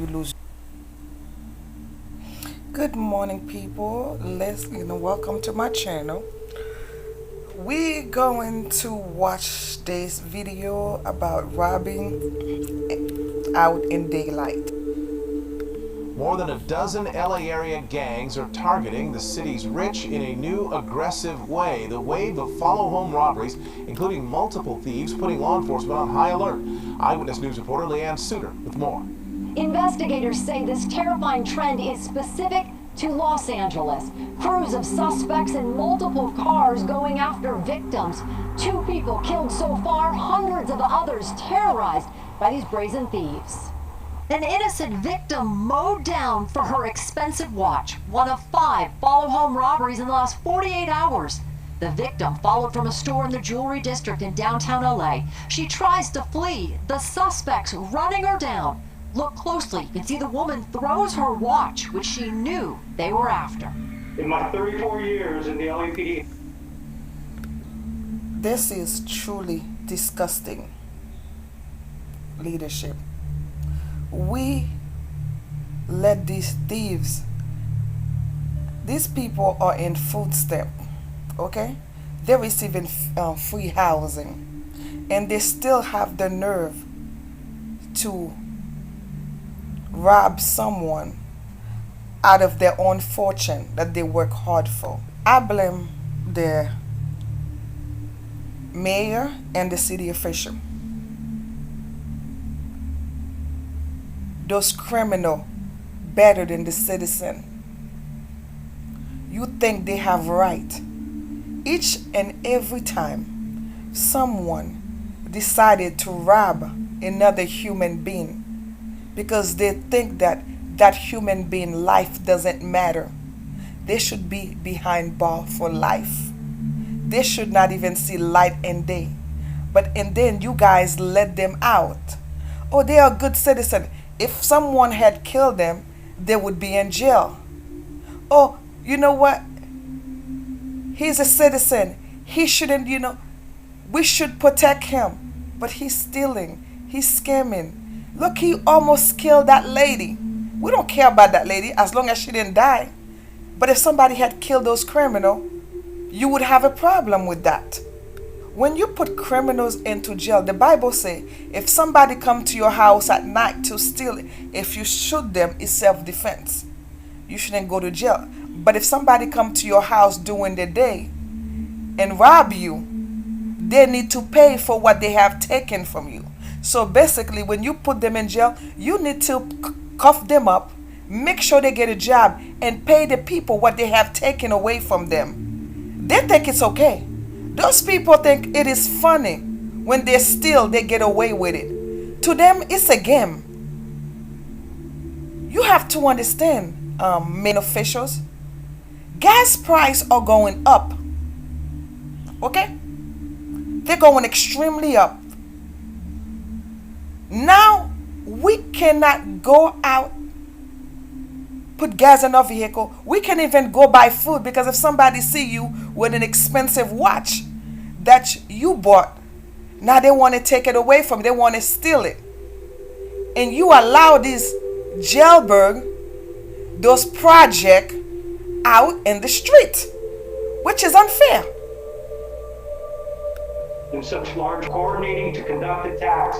you lose. Good morning, people. Welcome to my channel. We're going to watch this video about robbing out in daylight. More than a dozen LA area gangs are targeting the city's rich in a new aggressive way. The wave of follow-home robberies, including multiple thieves, putting law enforcement on high alert. Eyewitness News reporter Leanne Suter with more. Investigators say this terrifying trend is specific to Los Angeles. Crews of suspects in multiple cars going after victims. 2 people killed so far, hundreds of others terrorized by these brazen thieves. An innocent victim mowed down for her expensive watch. One of 5 follow-home robberies in the last 48 hours. The victim followed from a store in the jewelry district in downtown LA. She tries to flee. The suspects running her down. Look closely. You can see the woman throws her watch, which she knew they were after. In my 34 years in the LAPD. This is truly disgusting leadership. We let these thieves, these people are in food stamp, okay? They're receiving free housing, and they still have the nerve to rob someone out of their own fortune that they work hard for. I blame the mayor and the city official. Those criminals better than the citizen. You think they have right. Each and every time someone decided to rob another human being because they think that that human being life doesn't matter, they should be behind bar for life. They should not even see light and day. And then you guys let them out. Oh, they are a good citizen. If someone had killed them, they would be in jail. Oh, you know what? He's a citizen. He shouldn't, we should protect him. But he's stealing. He's scamming. Look, he almost killed that lady. We don't care about that lady as long as she didn't die. But if somebody had killed those criminals, you would have a problem with that. When you put criminals into jail, the Bible says if somebody come to your house at night to steal, if you shoot them, it's self-defense. You shouldn't go to jail. But if somebody come to your house during the day and rob you, they need to pay for what they have taken from you. So basically, when you put them in jail, you need to cuff them up, make sure they get a job, and pay the people what they have taken away from them. They think it's okay. Those people think it is funny when they steal, they get away with it. To them, it's a game. You have to understand, main officials, gas prices are going up. Okay? They're going extremely up. Now, we cannot go out, put gas in our vehicle. We can't even go buy food because if somebody see you with an expensive watch that you bought, now they want to take it away from you. They want to steal it. And you allow these jailbird, those projects out in the street, which is unfair. In such large coordinating to conduct attacks.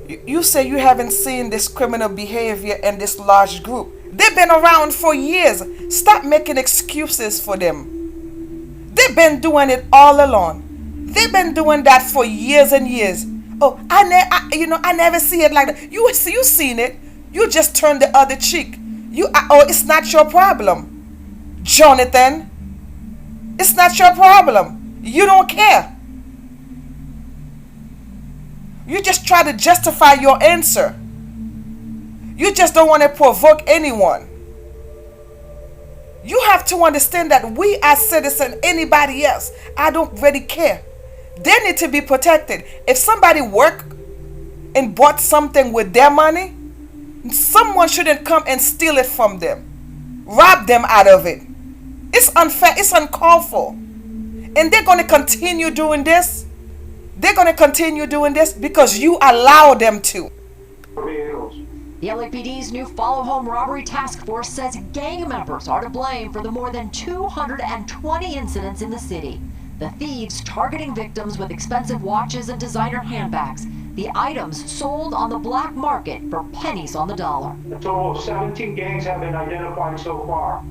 You say you haven't seen this criminal behavior in this large group. They've been around for years. Stop making excuses for them. They've been doing it all along. They've been doing that for years and years. Oh, I never see it like that. You seen it. You just turn the other cheek. It's not your problem, Jonathan. It's not your problem. You don't care. You just try to justify your answer. You just don't want to provoke anyone. You have to understand that we as citizens, anybody else, I don't really care. They need to be protected. If somebody worked and bought something with their money, someone shouldn't come and steal it from them. Rob them out of it. It's unfair. It's uncalled for. And they're going to continue doing this. They're going to continue doing this because you allow them to. Vehicles. The LAPD's new Follow Home Robbery Task Force says gang members are to blame for the more than 220 incidents in the city. The thieves targeting victims with expensive watches and designer handbags. The items sold on the black market for pennies on the dollar. A total of 17 gangs have been identified so far.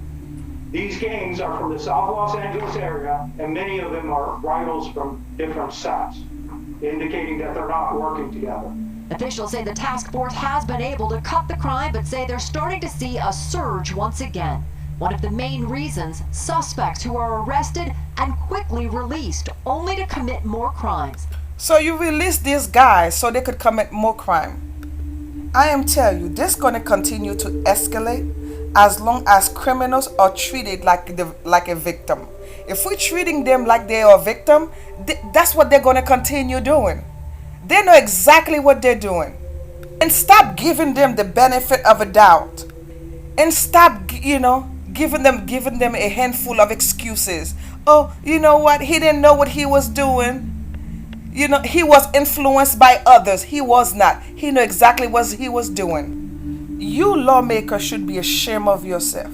These gangs are from the South Los Angeles area, and many of them are rivals from different sets, indicating that they're not working together. Officials say the task force has been able to cut the crime, but say they're starting to see a surge once again. One of the main reasons, suspects who are arrested and quickly released, only to commit more crimes. So you release these guys so they could commit more crime. I am telling you, this is going to continue to escalate as long as criminals are treated like a victim. If we're treating them like they are a victim, that's what they're going to continue doing. They know exactly what they're doing. And stop giving them the benefit of a doubt. And stop, giving them a handful of excuses. Oh, you know what? He didn't know what he was doing. He was influenced by others. He was not. He knew exactly what he was doing. You lawmakers should be ashamed of yourself.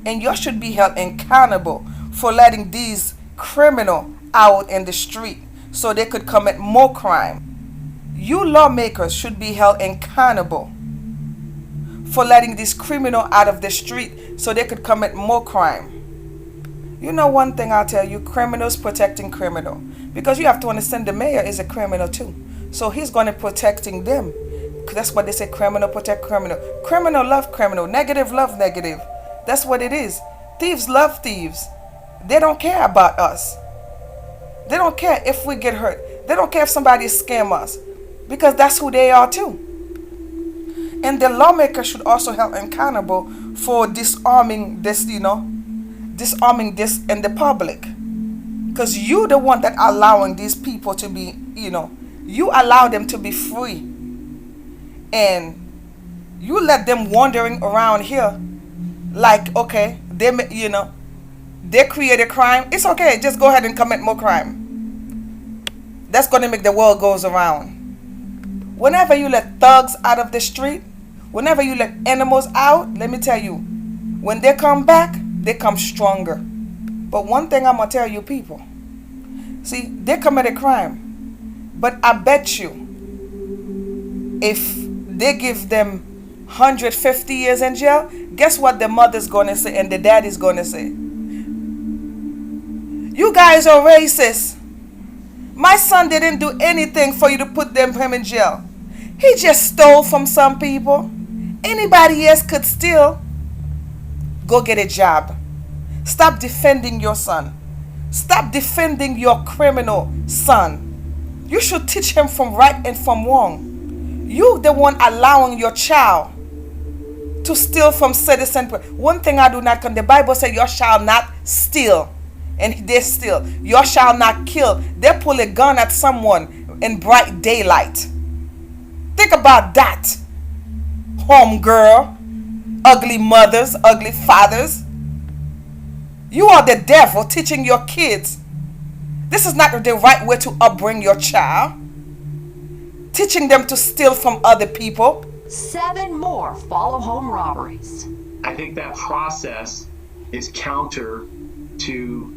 And you should be held accountable for letting these criminals out in the street so they could commit more crime. You lawmakers should be held accountable for letting these criminals out of the street so they could commit more crime. You know one thing I'll tell you, criminals protecting criminal. Because you have to understand the mayor is a criminal too. So he's going to protecting them. That's what they say, criminal protect criminal. Criminal love criminal. Negative love negative. That's what it is. Thieves love thieves. They don't care about us. They don't care if we get hurt. They don't care if somebody scam us. Because that's who they are too. And the lawmakers should also held accountable for disarming this, disarming this in the public. Because you the one that allowing these people to be, you allow them to be free. And you let them wandering around here like, okay, they created crime. It's okay, just go ahead and commit more crime. That's going to make the world goes around. Whenever you let thugs out of the street, whenever you let animals out, let me tell you, when they come back, they come stronger. But one thing I'm going to tell you people, see, they committed crime. But I bet you, if they give them 150 years in jail, guess what the mother's going to say and the daddy's going to say? You guys are racist. My son didn't do anything for you to put him in jail. He just stole from some people. Anybody else could steal. Go get a job. Stop defending your son. Stop defending your criminal son. You should teach him from right and from wrong. You the one allowing your child to steal from citizen. One thing I do not condemn. The Bible says you shall not steal. And they steal. You shall not kill. They pull a gun at someone in bright daylight. Think about that. Home girl. Ugly mothers. Ugly fathers. You are the devil teaching your kids. This is not the right way to upbring your child. Teaching them to steal from other people. 7 more follow home robberies. I think that process is counter to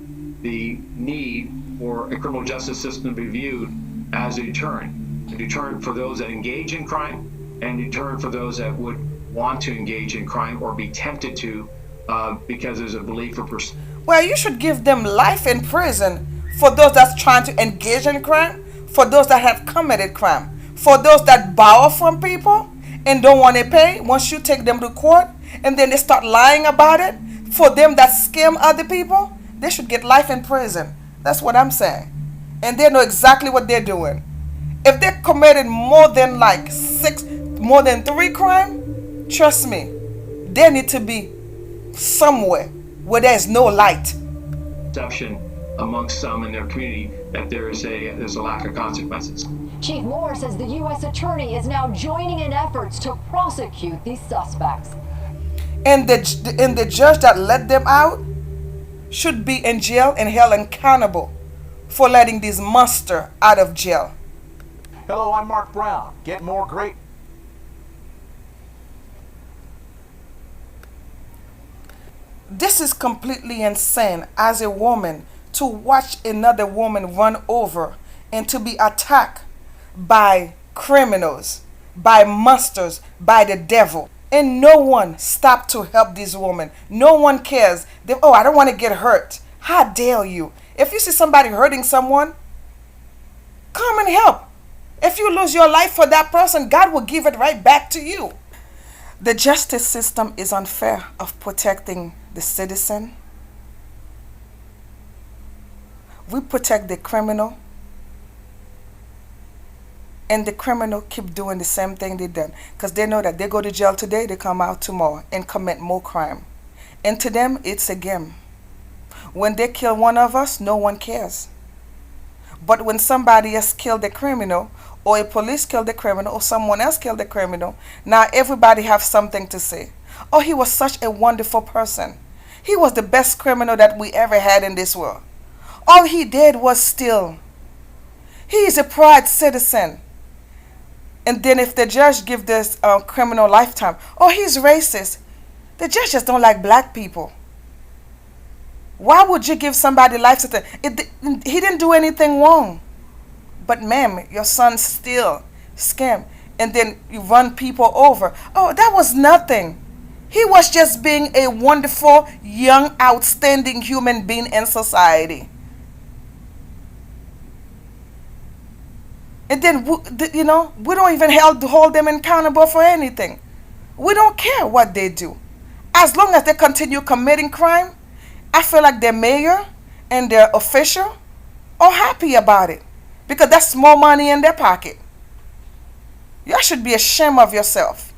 the need for a criminal justice system to be viewed as a deterrent for those that engage in crime, and a deterrent for those that would want to engage in crime or be tempted to because there's a belief or well, you should give them life in prison for those that's trying to engage in crime, for those that have committed crime, for those that borrow from people and don't want to pay. Once you take them to court and then they start lying about it, for them that scam other people, they should get life in prison. That's what I'm saying. And they know exactly what they're doing. If they committed more than 3 crimes, trust me, they need to be somewhere where there's no light. Perception amongst some in their community that there's a lack of consequences. Chief Moore says the U.S. Attorney is now joining in efforts to prosecute these suspects. And the judge that let them out should be in jail and held accountable for letting these monsters out of jail. Hello, I'm Mark Brown. Get more great This is completely insane as a woman to watch another woman run over and to be attacked by criminals, by monsters, by the devil. And no one stopped to help this woman. No one cares. Oh, I don't want to get hurt. How dare you? If you see somebody hurting someone, come and help. If you lose your life for that person, God will give it right back to you. The justice system is unfair of protecting the citizen. We protect the criminal, and the criminal keep doing the same thing they done because they know that they go to jail today, they come out tomorrow and commit more crime. And to them, it's a game. When they kill one of us, no one cares. But when somebody else killed the criminal, or a police killed the criminal, or someone else killed the criminal, now everybody have something to say. Oh, he was such a wonderful person. He was the best criminal that we ever had in this world. All he did was steal. He is a proud citizen. And then if the judge give this criminal lifetime, oh, he's racist. The judge just don't like black people. Why would you give somebody life sentence? He didn't do anything wrong. But ma'am, your son steal, scam, and then you run people over. Oh, that was nothing. He was just being a wonderful, young, outstanding human being in society. And then, we don't even hold them accountable for anything. We don't care what they do. As long as they continue committing crime, I feel like their mayor and their official are happy about it because that's more money in their pocket. You should be ashamed of yourself.